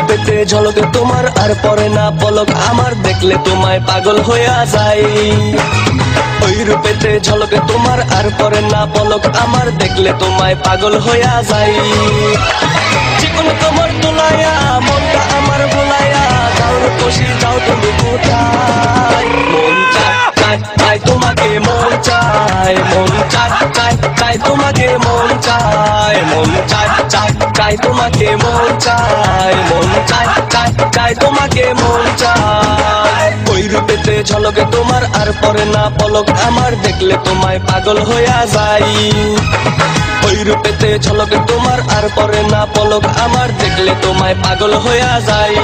রূপেতে ঝলকে তোমার আর পরে না পলক আমার, দেখলে তোমায় পাগল হইয়া যাই। ওই রূপেতে ঝলকে তোমার আর পরে না পলক আমার, দেখলে তোমায় পাগল হইয়া যাই। চিকন তোমার তোলাইয়া মনটা আমার ভোলাইয়া, যাও রূপসী যাও তুমি কোথায়। মন চায় চায় চায় তোমাকে, মন চায় মন চায় চায় চায় তোমাকে, মন চায় মন চায় চায় চায় তোমাকে, মন চায় মন চায় চায় চায় তোমাকে, মন চায়। ওই রূপেতে ঝলকে তোমার আর পরে না পলক আমার, দেখলে তোমায় পাগল হইয়া যাই। ওই রূপেতে ঝলকে তোমার আর পরে না পলক আমার, দেখলে তোমায় পাগল হইয়া যাই।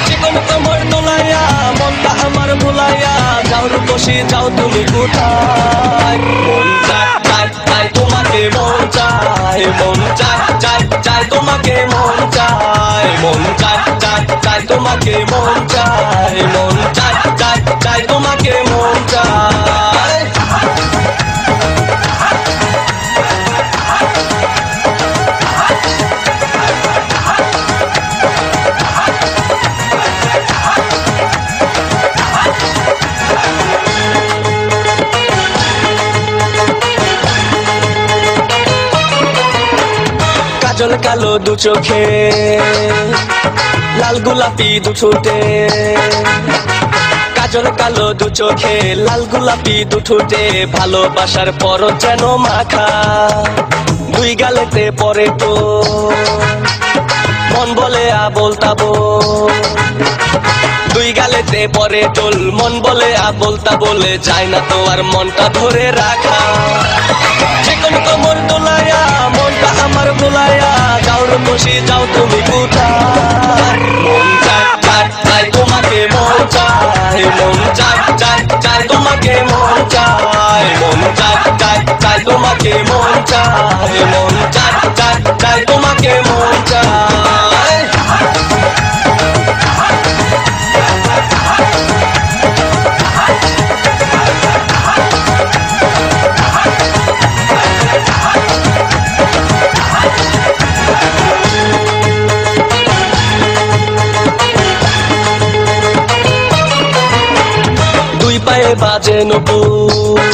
চিকন তোমার তোলাইয়া মনটা আমার ভুলাইয়া, যাও রূপসী যাও তুমি কোথায়। মন চায় চায় চায় তোমাকে, মন চায় মন চায় চায় চায় তোমাকে, মন চায় মন চায় চায় চায় তোমাকে, মন চায় মন চায় চায় চায় তোমাকে, মন চায়। কাজল কালো দু চোখে, লাল গোলাপি দু ঠোঁটে। কাজল কালো দু চোখে, লাল গোলাপি দু ঠোঁটে, ভালোবাসার পর যেন মাখা। দুই গালেতে পরে তো মন বলে আবোল তাবোল। দুই গালেতে পরে টোল, মন বলে আবোল তাবোলে, যায় না তো আর মনটা ধরে রাখা। চিকন কোমর তোলাইয়া মনটা আমার ভোলাইয়া, যাও রূপসী যাও তুমি কোথায়। মন চায় চায় চায় তোমাকে, মন চায় মন চায় চায় চায় তোমাকে, মন চায় মন চায় চায় চায় তোমাকে, মন চায় মন চায় চায় চায় তোমাকে, মন চায়। দুই পায়ে বাজে নপুর।